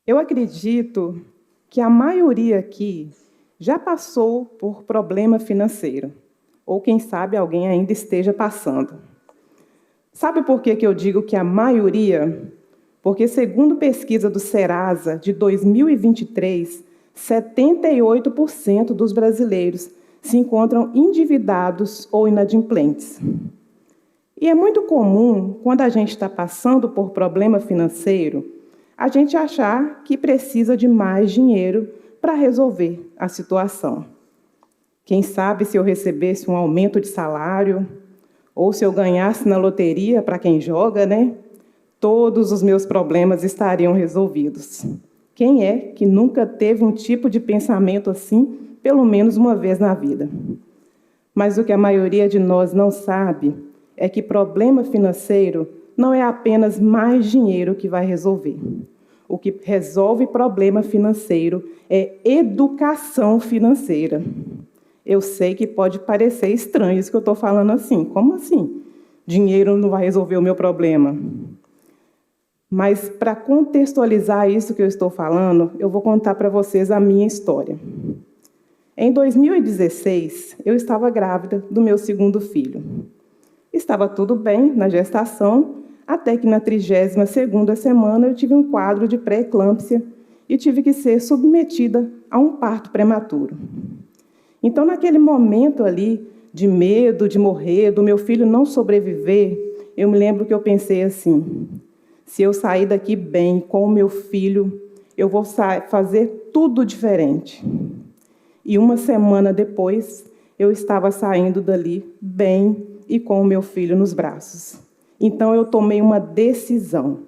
Eu acredito que a maioria aqui já passou por problema financeiro, ou quem sabe alguém ainda esteja passando. Sabe por que eu digo que a maioria? Porque, segundo pesquisa do Serasa de 2023, 78% dos brasileiros se encontram endividados ou inadimplentes. E é muito comum, quando a gente está passando por problema financeiro, a gente achar que precisa de mais dinheiro para resolver a situação. Quem sabe se eu recebesse um aumento de salário, ou se eu ganhasse na loteria, para quem joga, né? Todos os meus problemas estariam resolvidos. Quem é que nunca teve um tipo de pensamento assim, pelo menos uma vez na vida? Mas o que a maioria de nós não sabe é que problema financeiro não é apenas mais dinheiro que vai resolver. O que resolve problema financeiro é educação financeira. Eu sei que pode parecer estranho isso que eu estou falando assim. Como assim? Dinheiro não vai resolver o meu problema. Mas, para contextualizar isso que eu estou falando, eu vou contar para vocês a minha história. Em 2016, eu estava grávida do meu segundo filho. Estava tudo bem na gestação, até que na 32ª semana eu tive um quadro de pré-eclâmpsia e tive que ser submetida a um parto prematuro. Então, naquele momento ali, de medo de morrer, do meu filho não sobreviver, eu me lembro que eu pensei assim: se eu sair daqui bem com o meu filho, eu vou fazer tudo diferente. E uma semana depois, eu estava saindo dali bem e com o meu filho nos braços. Então, eu tomei uma decisão,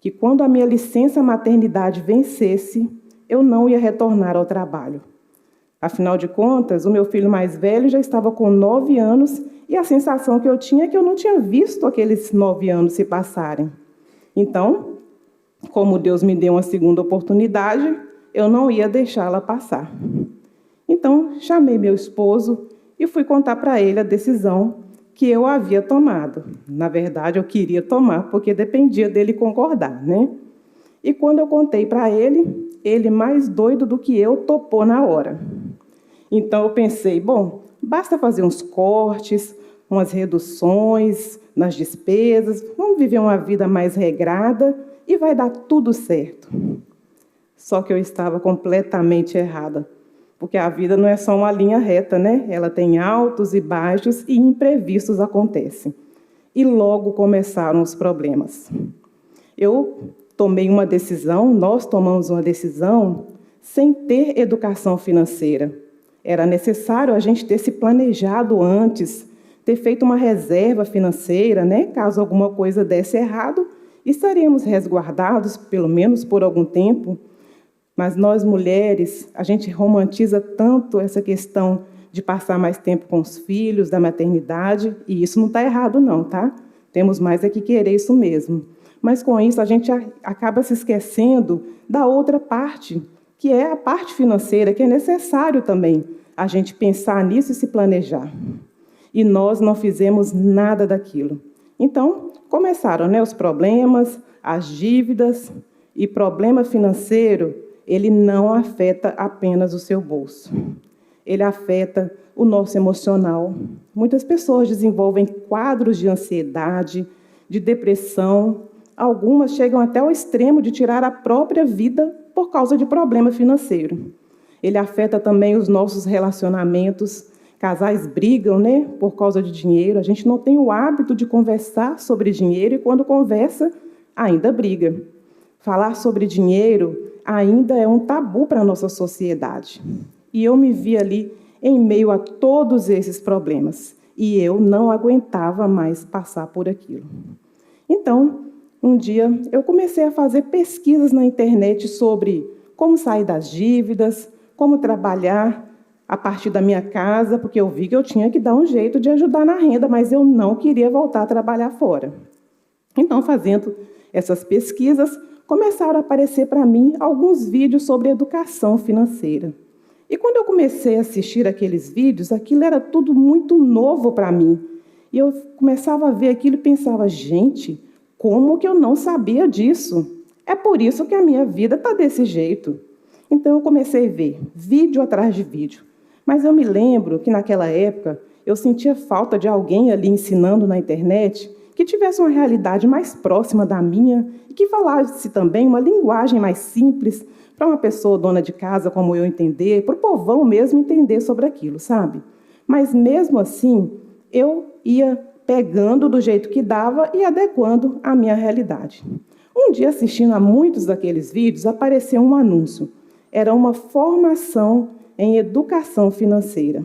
que quando a minha licença maternidade vencesse, eu não ia retornar ao trabalho. Afinal de contas, o meu filho mais velho já estava com 9 anos e a sensação que eu tinha é que eu não tinha visto aqueles 9 anos se passarem. Então, como Deus me deu uma segunda oportunidade, eu não ia deixá-la passar. Então, chamei meu esposo e fui contar para ele a decisão que eu havia tomado. Na verdade, eu queria tomar, porque dependia dele concordar, né? E quando eu contei para ele, mais doido do que eu, topou na hora. Então, eu pensei, bom, basta fazer uns cortes, umas reduções nas despesas, vamos viver uma vida mais regrada e vai dar tudo certo. Só que eu estava completamente errada, porque a vida não é só uma linha reta, né? Ela tem altos e baixos e imprevistos acontecem. E logo começaram os problemas. Eu tomei uma decisão, nós tomamos uma decisão sem ter educação financeira. Era necessário a gente ter se planejado antes, ter feito uma reserva financeira, né? Caso alguma coisa desse errado, estaríamos resguardados, pelo menos por algum tempo. Mas nós, mulheres, a gente romantiza tanto essa questão de passar mais tempo com os filhos, da maternidade, e isso não está errado não, tá? Temos mais é que querer isso mesmo. Mas, com isso, a gente acaba se esquecendo da outra parte, que é a parte financeira, que é necessário também a gente pensar nisso e se planejar. E nós não fizemos nada daquilo. Então, começaram, né, os problemas, as dívidas, e problema financeiro, ele não afeta apenas o seu bolso. Ele afeta o nosso emocional. Muitas pessoas desenvolvem quadros de ansiedade, de depressão. Algumas chegam até ao extremo de tirar a própria vida por causa de problema financeiro. Ele afeta também os nossos relacionamentos. Casais brigam, né, por causa de dinheiro. A gente não tem o hábito de conversar sobre dinheiro e, quando conversa, ainda briga. Falar sobre dinheiro ainda é um tabu para a nossa sociedade. E eu me vi ali em meio a todos esses problemas. E eu não aguentava mais passar por aquilo. Então, um dia, eu comecei a fazer pesquisas na internet sobre como sair das dívidas, como trabalhar a partir da minha casa, porque eu vi que eu tinha que dar um jeito de ajudar na renda, mas eu não queria voltar a trabalhar fora. Então, fazendo essas pesquisas, começaram a aparecer para mim alguns vídeos sobre educação financeira. E quando eu comecei a assistir aqueles vídeos, aquilo era tudo muito novo para mim. E eu começava a ver aquilo e pensava, gente, como que eu não sabia disso? É por isso que a minha vida está desse jeito. Então, eu comecei a ver vídeo atrás de vídeo. Mas eu me lembro que, naquela época, eu sentia falta de alguém ali ensinando na internet que tivesse uma realidade mais próxima da minha e que falasse também uma linguagem mais simples para uma pessoa dona de casa como eu entender, para o povão mesmo entender sobre aquilo, sabe? Mas, mesmo assim, eu ia pegando do jeito que dava e adequando à minha realidade. Um dia, assistindo a muitos daqueles vídeos, apareceu um anúncio. Era uma formação em educação financeira.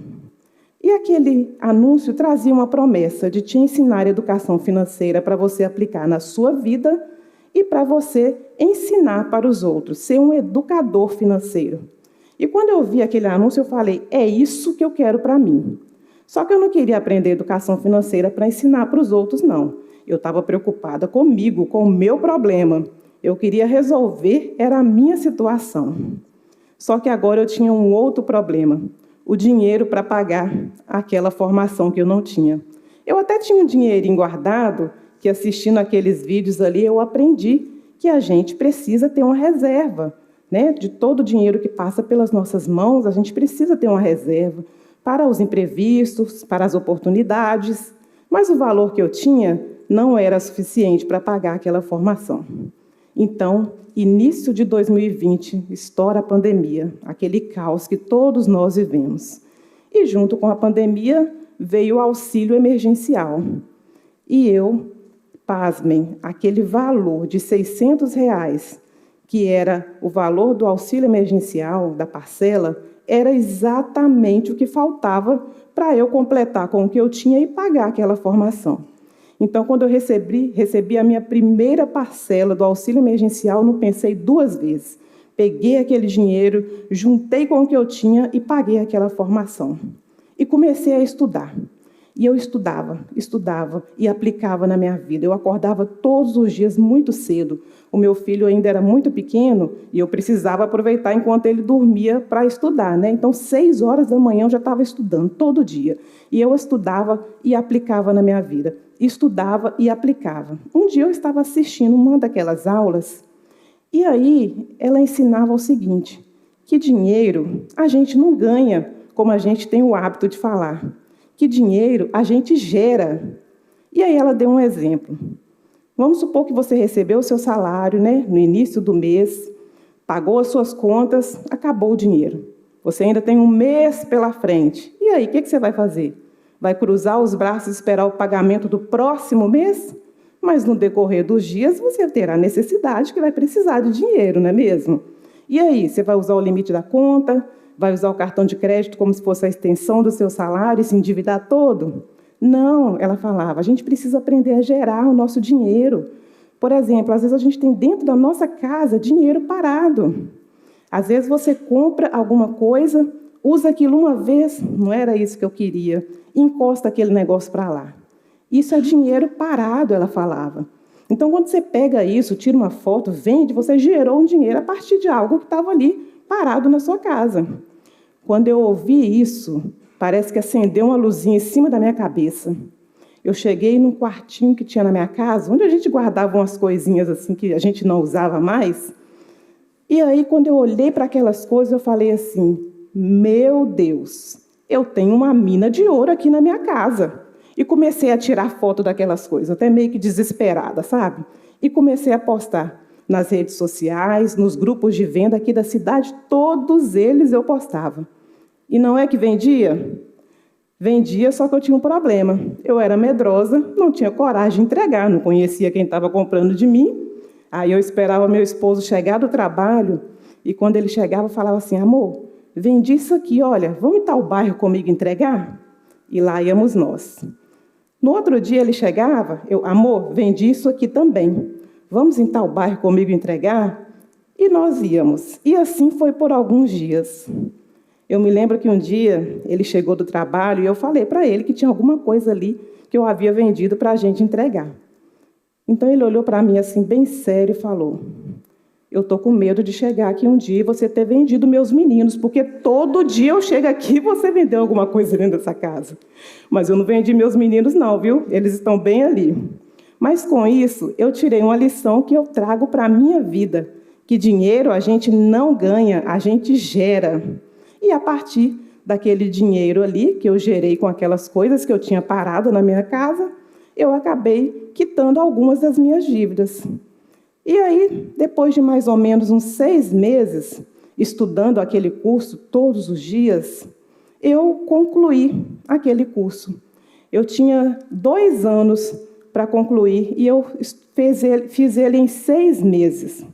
E aquele anúncio trazia uma promessa de te ensinar educação financeira para você aplicar na sua vida e para você ensinar para os outros, ser um educador financeiro. E quando eu vi aquele anúncio, eu falei, é isso que eu quero para mim. Só que eu não queria aprender educação financeira para ensinar para os outros, não. Eu estava preocupada comigo, com o meu problema. Eu queria resolver, era a minha situação. Só que agora eu tinha um outro problema, o dinheiro para pagar aquela formação que eu não tinha. Eu até tinha um dinheirinho guardado, que assistindo aqueles vídeos ali, eu aprendi que a gente precisa ter uma reserva, né? De todo o dinheiro que passa pelas nossas mãos, a gente precisa ter uma reserva para os imprevistos, para as oportunidades, mas o valor que eu tinha não era suficiente para pagar aquela formação. Então, início de 2020, estoura a pandemia, aquele caos que todos nós vivemos. E, junto com a pandemia, veio o auxílio emergencial. E eu, pasmem, aquele valor de R$600, que era o valor do auxílio emergencial, da parcela, era exatamente o que faltava para eu completar com o que eu tinha e pagar aquela formação. Então, quando eu recebi a minha primeira parcela do auxílio emergencial, não pensei duas vezes. Peguei aquele dinheiro, juntei com o que eu tinha e paguei aquela formação. E comecei a estudar. E eu estudava e aplicava na minha vida. Eu acordava todos os dias muito cedo. O meu filho ainda era muito pequeno e eu precisava aproveitar enquanto ele dormia para estudar, né? Então, 6 horas da manhã eu já estava estudando, todo dia. E eu estudava e aplicava na minha vida. Estudava e aplicava. Um dia eu estava assistindo uma daquelas aulas e aí ela ensinava o seguinte, que dinheiro a gente não ganha como a gente tem o hábito de falar. Que dinheiro a gente gera. E aí ela deu um exemplo. Vamos supor que você recebeu o seu salário, né, no início do mês, pagou as suas contas, acabou o dinheiro. Você ainda tem um mês pela frente. E aí, o que você vai fazer? Vai cruzar os braços e esperar o pagamento do próximo mês? Mas no decorrer dos dias você terá necessidade que vai precisar de dinheiro, não é mesmo? E aí, você vai usar o limite da conta? Vai usar o cartão de crédito como se fosse a extensão do seu salário e se endividar todo? Não, ela falava, a gente precisa aprender a gerar o nosso dinheiro. Por exemplo, às vezes a gente tem dentro da nossa casa dinheiro parado. Às vezes você compra alguma coisa, usa aquilo uma vez, não era isso que eu queria, encosta aquele negócio para lá. Isso é dinheiro parado, ela falava. Então, quando você pega isso, tira uma foto, vende, você gerou um dinheiro a partir de algo que estava ali parado na sua casa. Quando eu ouvi isso, parece que acendeu uma luzinha em cima da minha cabeça. Eu cheguei num quartinho que tinha na minha casa, onde a gente guardava umas coisinhas assim que a gente não usava mais. E aí, quando eu olhei para aquelas coisas, eu falei assim, meu Deus, eu tenho uma mina de ouro aqui na minha casa. E comecei a tirar foto daquelas coisas, até meio que desesperada, sabe? E comecei a postar nas redes sociais, nos grupos de venda aqui da cidade, todos eles eu postava. E não é que vendia? Vendia, só que eu tinha um problema. Eu era medrosa, não tinha coragem de entregar, não conhecia quem estava comprando de mim. Aí eu esperava meu esposo chegar do trabalho, e quando ele chegava, eu falava assim, amor, vendi isso aqui, olha, vamos em tal bairro comigo entregar? E lá íamos nós. No outro dia ele chegava, amor, vendi isso aqui também. Vamos em tal bairro comigo entregar? E nós íamos. E assim foi por alguns dias. Eu me lembro que um dia ele chegou do trabalho e eu falei para ele que tinha alguma coisa ali que eu havia vendido para a gente entregar. Então ele olhou para mim assim, bem sério, e falou, eu estou com medo de chegar aqui um dia e você ter vendido meus meninos, porque todo dia eu chego aqui e você vendeu alguma coisa dentro dessa casa. Mas eu não vendi meus meninos não, viu? Eles estão bem ali. Mas, com isso, eu tirei uma lição que eu trago para a minha vida, que dinheiro a gente não ganha, a gente gera. E, a partir daquele dinheiro ali, que eu gerei com aquelas coisas que eu tinha parado na minha casa, eu acabei quitando algumas das minhas dívidas. E aí, depois de mais ou menos uns 6 meses, estudando aquele curso todos os dias, eu concluí aquele curso. Eu tinha 2 anos para concluir e eu fiz ele em 6 meses.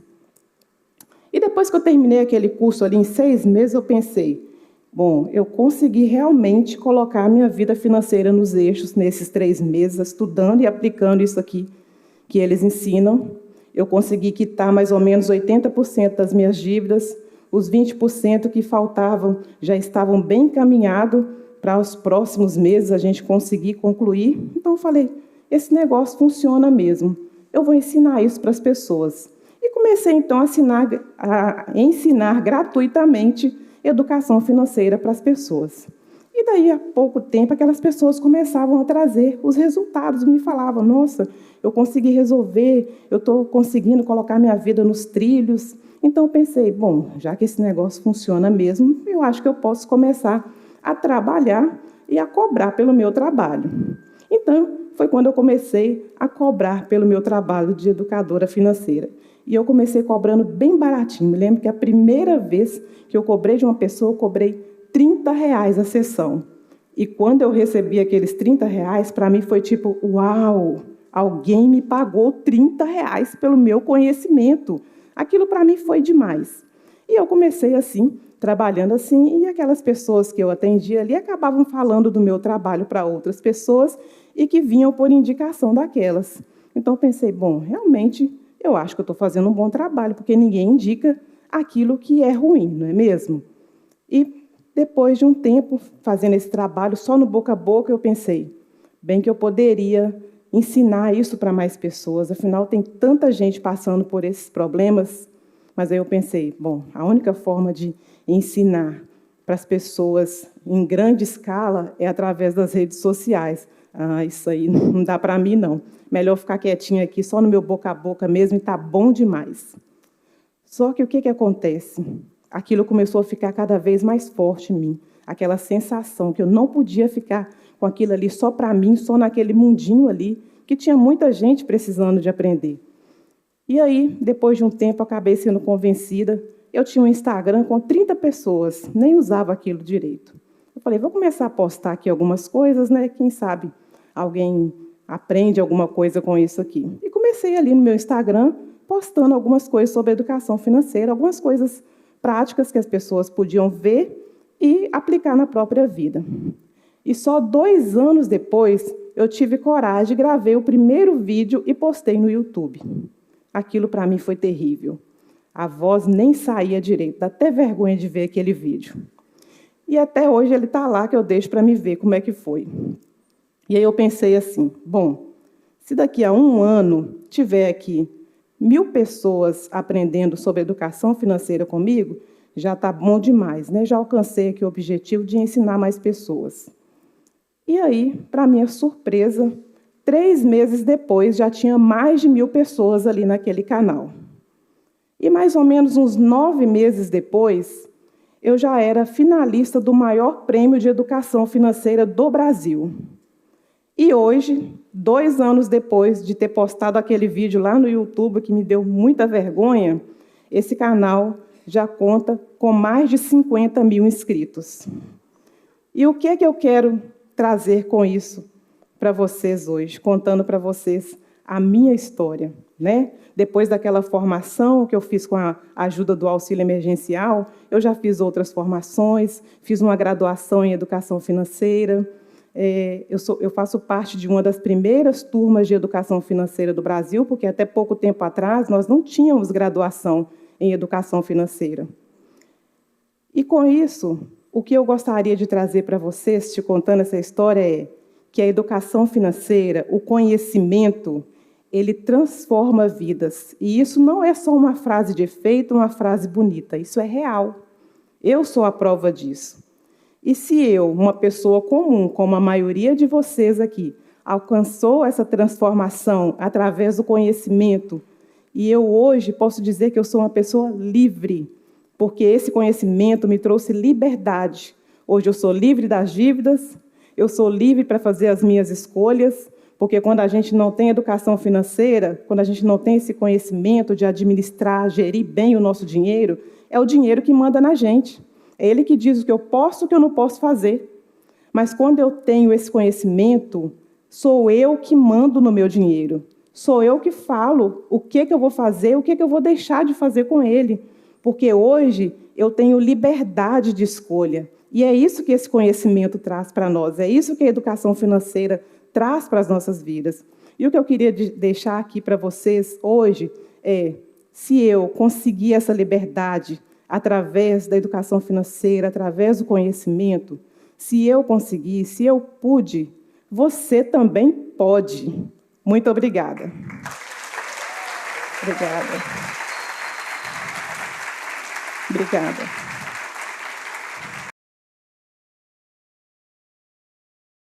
E depois que eu terminei aquele curso ali em 6 meses, eu pensei, bom, eu consegui realmente colocar a minha vida financeira nos eixos nesses 3 meses, estudando e aplicando isso aqui que eles ensinam. Eu consegui quitar mais ou menos 80% das minhas dívidas, os 20% que faltavam já estavam bem encaminhados para os próximos meses a gente conseguir concluir. Então, eu falei, esse negócio funciona mesmo, eu vou ensinar isso para as pessoas. E comecei, então, a ensinar gratuitamente educação financeira para as pessoas. E daí, a pouco tempo, aquelas pessoas começavam a trazer os resultados, me falavam, nossa, eu consegui resolver, eu estou conseguindo colocar minha vida nos trilhos. Então, eu pensei, bom, já que esse negócio funciona mesmo, eu acho que eu posso começar a trabalhar e a cobrar pelo meu trabalho. Então, foi quando eu comecei a cobrar pelo meu trabalho de educadora financeira. E eu comecei cobrando bem baratinho. Me lembro que a primeira vez que eu cobrei de uma pessoa, eu cobrei R$30 a sessão. E quando eu recebi aqueles R$30, para mim foi tipo, uau, alguém me pagou R$30 pelo meu conhecimento. Aquilo para mim foi demais. E eu comecei assim, trabalhando assim, e aquelas pessoas que eu atendia ali acabavam falando do meu trabalho para outras pessoas e que vinham por indicação daquelas. Então, pensei, bom, realmente, eu acho que eu estou fazendo um bom trabalho, porque ninguém indica aquilo que é ruim, não é mesmo? E depois de um tempo fazendo esse trabalho, só no boca a boca, eu pensei, bem que eu poderia ensinar isso para mais pessoas, afinal, tem tanta gente passando por esses problemas. Mas aí eu pensei, bom, a única forma de ensinar para as pessoas em grande escala é através das redes sociais. Ah, isso aí não dá para mim, não. Melhor ficar quietinha aqui, só no meu boca a boca mesmo, e está bom demais. Só que o que acontece? Aquilo começou a ficar cada vez mais forte em mim. Aquela sensação que eu não podia ficar com aquilo ali só para mim, só naquele mundinho ali, que tinha muita gente precisando de aprender. E aí, depois de um tempo, acabei sendo convencida. Eu tinha um Instagram com 30 pessoas, nem usava aquilo direito. Eu falei, vou começar a postar aqui algumas coisas, né? Quem sabe alguém aprende alguma coisa com isso aqui. E comecei ali no meu Instagram, postando algumas coisas sobre educação financeira, algumas coisas práticas que as pessoas podiam ver e aplicar na própria vida. E só 2 anos depois, eu tive coragem, gravei o primeiro vídeo e postei no YouTube. Aquilo para mim foi terrível. A voz nem saía direito, dá até vergonha de ver aquele vídeo. E até hoje ele está lá, que eu deixo para me ver como é que foi. E aí eu pensei assim, bom, se daqui a 1 ano tiver aqui 1000 pessoas aprendendo sobre educação financeira comigo, já está bom demais, né? Já alcancei aqui o objetivo de ensinar mais pessoas. E aí, para minha surpresa, 3 meses depois, já tinha mais de 1000 pessoas ali naquele canal. E mais ou menos uns 9 meses depois, eu já era finalista do maior prêmio de educação financeira do Brasil. E hoje, 2 anos depois de ter postado aquele vídeo lá no YouTube, que me deu muita vergonha, esse canal já conta com mais de 50 mil inscritos. E o que é que eu quero trazer com isso para vocês hoje, contando para vocês a minha história, né? Depois daquela formação que eu fiz com a ajuda do auxílio emergencial, eu já fiz outras formações, fiz uma graduação em educação financeira, eu faço parte de uma das primeiras turmas de educação financeira do Brasil, porque até pouco tempo atrás nós não tínhamos graduação em educação financeira. E com isso, o que eu gostaria de trazer para vocês, te contando essa história, é que a educação financeira, o conhecimento, ele transforma vidas. E isso não é só uma frase de efeito, uma frase bonita, isso é real. Eu sou a prova disso. E se eu, uma pessoa comum, como a maioria de vocês aqui, alcançou essa transformação através do conhecimento. E eu hoje posso dizer que eu sou uma pessoa livre, porque esse conhecimento me trouxe liberdade. Hoje eu sou livre das dívidas, eu sou livre para fazer as minhas escolhas, porque quando a gente não tem educação financeira, quando a gente não tem esse conhecimento de administrar, gerir bem o nosso dinheiro, é o dinheiro que manda na gente. É ele que diz o que eu posso e o que eu não posso fazer. Mas quando eu tenho esse conhecimento, sou eu que mando no meu dinheiro. Sou eu que falo o que eu vou fazer, o que eu vou deixar de fazer com ele. Porque hoje eu tenho liberdade de escolha. E é isso que esse conhecimento traz para nós. É isso que a educação financeira traz para as nossas vidas. E o que eu queria deixar aqui para vocês hoje é, se eu conseguir essa liberdade através da educação financeira, através do conhecimento, se eu conseguir, se eu pude, você também pode. Muito obrigada. Obrigada. Obrigada.